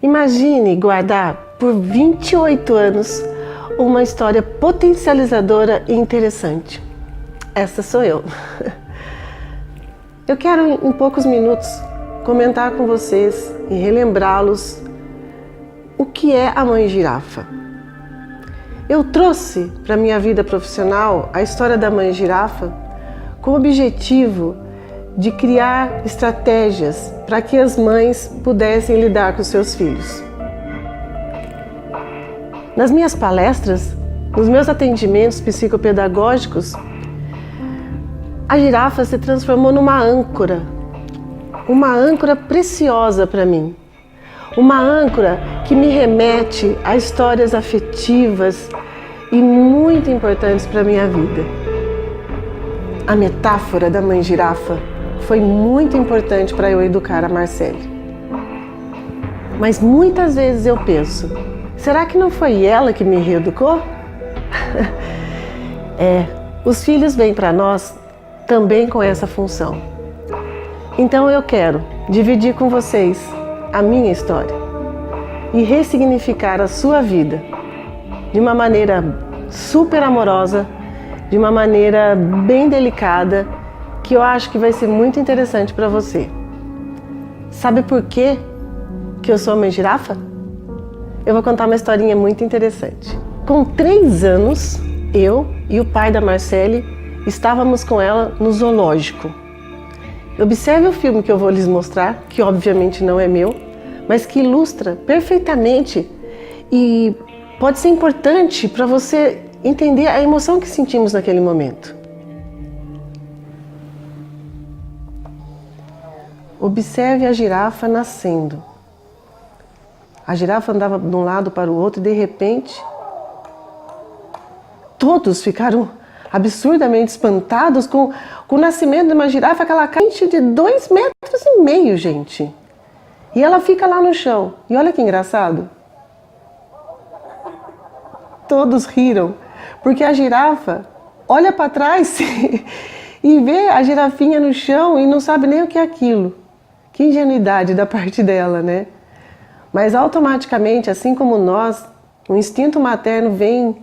Imagine guardar por 28 anos uma história potencializadora e interessante. Essa sou eu. Eu quero, em poucos minutos, comentar com vocês e relembrá-los o que é a Mãe Girafa. Eu trouxe para a minha vida profissional a história da Mãe Girafa com o objetivo de criar estratégias para que as mães pudessem lidar com seus filhos. Nas minhas palestras, nos meus atendimentos psicopedagógicos, a girafa se transformou numa âncora preciosa para mim. Uma âncora que me remete a histórias afetivas e muito importantes para a minha vida. A metáfora da Mãe Girafa foi muito importante para eu educar a Marcele. Mas muitas vezes eu penso, será que não foi ela que me reeducou? Os filhos vêm para nós também com essa função. Então eu quero dividir com vocês a minha história e ressignificar a sua vida de uma maneira super amorosa, de uma maneira bem delicada, que eu acho que vai ser muito interessante para você. Sabe por quê que eu sou a Mãe Girafa? Eu vou contar uma historinha muito interessante. Com 3 anos, eu e o pai da Marcele estávamos com ela no zoológico. Observe o filme que eu vou lhes mostrar, que obviamente não é meu, mas que ilustra perfeitamente e pode ser importante para você entender a emoção que sentimos naquele momento. Observe a girafa nascendo. A girafa andava de um lado para o outro e de repente todos ficaram absurdamente espantados com o nascimento de uma girafa, aquela caixa de 2,5 metros, gente. E ela fica lá no chão. E olha que engraçado. Todos riram, porque a girafa olha para trás e vê a girafinha no chão e não sabe nem o que é aquilo. Que ingenuidade da parte dela, né? Mas automaticamente, assim como nós, o instinto materno vem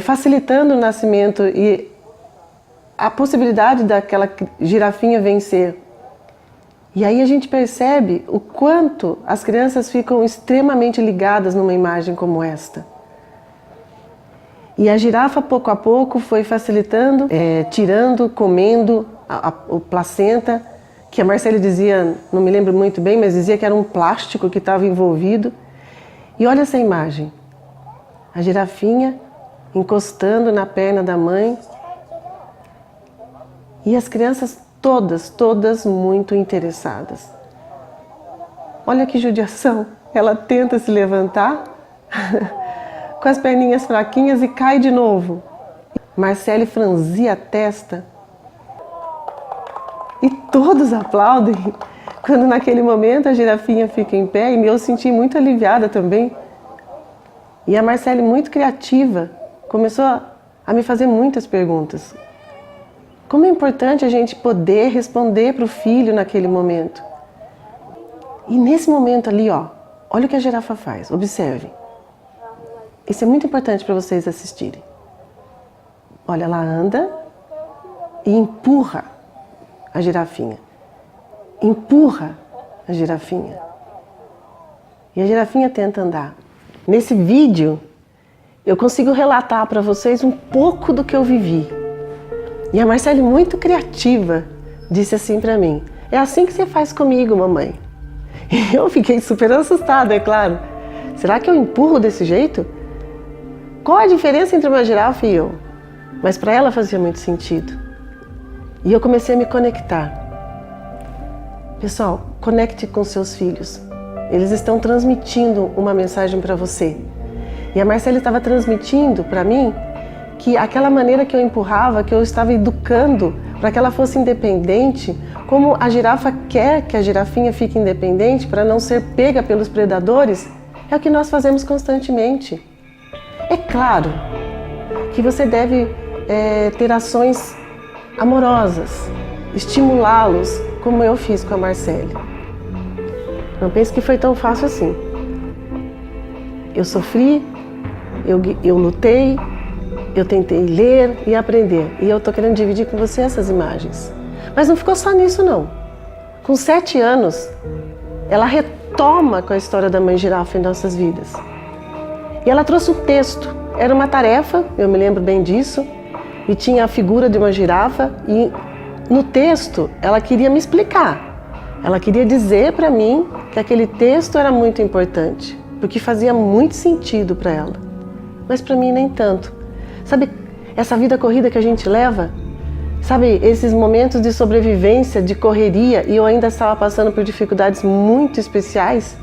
facilitando o nascimento e a possibilidade daquela girafinha vencer. E aí a gente percebe o quanto as crianças ficam extremamente ligadas numa imagem como esta. E a girafa, pouco a pouco, foi facilitando, tirando, comendo o placenta, que a Marcele dizia, não me lembro muito bem, mas dizia que era um plástico que estava envolvido. E olha essa imagem, a girafinha encostando na perna da mãe e as crianças todas muito interessadas. Olha que judiação, ela tenta se levantar com as perninhas fraquinhas e cai de novo. Marcele franzia a testa e todos aplaudem quando naquele momento a girafinha fica em pé, e eu senti muito aliviada também. E a Marcele, muito criativa, começou a me fazer muitas perguntas. Como é importante a gente poder responder para o filho naquele momento. E nesse momento ali, olha o que a girafa faz, observe. Isso é muito importante para vocês assistirem. Olha, ela anda e empurra a girafinha. Empurra a girafinha. E a girafinha tenta andar. Nesse vídeo, eu consigo relatar para vocês um pouco do que eu vivi. E a Marcele, muito criativa, disse assim para mim: é assim que você faz comigo, mamãe. E eu fiquei super assustada, é claro. Será que eu empurro desse jeito? Qual a diferença entre uma girafa e eu? Mas para ela fazia muito sentido. E eu comecei a me conectar. Pessoal, conecte com seus filhos. Eles estão transmitindo uma mensagem para você. E a Marcele estava transmitindo para mim que aquela maneira que eu empurrava, que eu estava educando para que ela fosse independente, como a girafa quer que a girafinha fique independente para não ser pega pelos predadores, é o que nós fazemos constantemente. É claro que você deve ter ações amorosas, estimulá-los, como eu fiz com a Marcele. Não pense que foi tão fácil assim. Eu sofri, eu lutei, eu tentei ler e aprender. E eu estou querendo dividir com você essas imagens. Mas não ficou só nisso, não. Com 7 anos, ela retoma com a história da mãe girafa em nossas vidas. E ela trouxe um texto. Era uma tarefa, eu me lembro bem disso, e tinha a figura de uma girafa. E no texto, ela queria me explicar. Ela queria dizer para mim que aquele texto era muito importante, porque fazia muito sentido para ela. Mas para mim nem tanto. Sabe, essa vida corrida que a gente leva? Sabe, esses momentos de sobrevivência, de correria, e eu ainda estava passando por dificuldades muito especiais,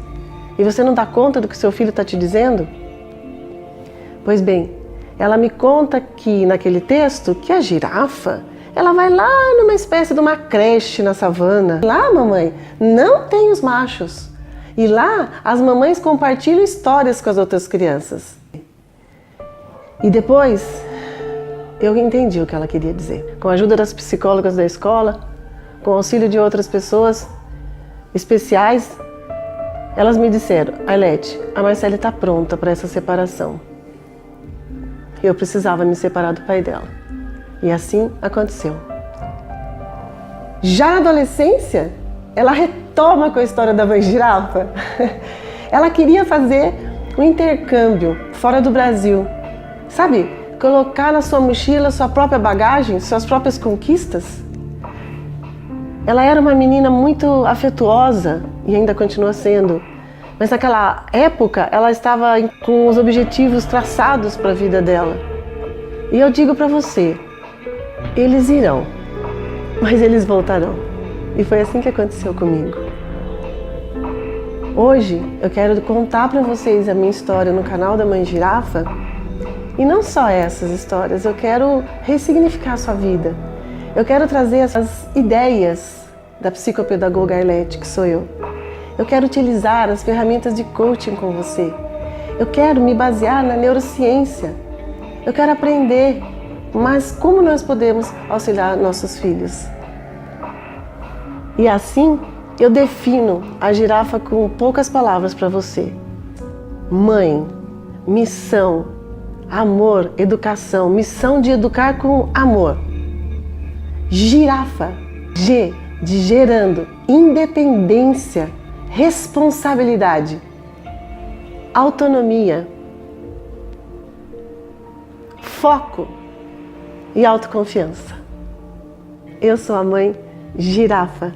e você não dá conta do que seu filho está te dizendo? Pois bem, ela me conta que naquele texto, que a girafa, ela vai lá numa espécie de uma creche na savana. Lá, mamãe, não tem os machos. E lá, as mamães compartilham histórias com as outras crianças. E depois, eu entendi o que ela queria dizer. Com a ajuda das psicólogas da escola, com o auxílio de outras pessoas especiais, elas me disseram: Arlete, a Marcele está pronta para essa separação. Eu precisava me separar do pai dela. E assim aconteceu. Já na adolescência, ela retoma com a história da mãe girafa. Ela queria fazer um intercâmbio fora do Brasil. Sabe, colocar na sua mochila sua própria bagagem, suas próprias conquistas. Ela era uma menina muito afetuosa e ainda continua sendo. Mas naquela época, ela estava com os objetivos traçados para a vida dela. E eu digo para você, eles irão, mas eles voltarão. E foi assim que aconteceu comigo. Hoje eu quero contar para vocês a minha história no canal da Mãe Girafa. E não só essas histórias, eu quero ressignificar a sua vida. Eu quero trazer as ideias da psicopedagoga Arlete, que sou eu. Eu quero utilizar as ferramentas de coaching com você. Eu quero me basear na neurociência. Eu quero aprender, mas como nós podemos auxiliar nossos filhos? E assim, eu defino a girafa com poucas palavras para você. Mãe, missão, amor, educação, missão de educar com amor. Girafa, G de gerando, independência, responsabilidade, autonomia, foco e autoconfiança. Eu sou a mãe girafa.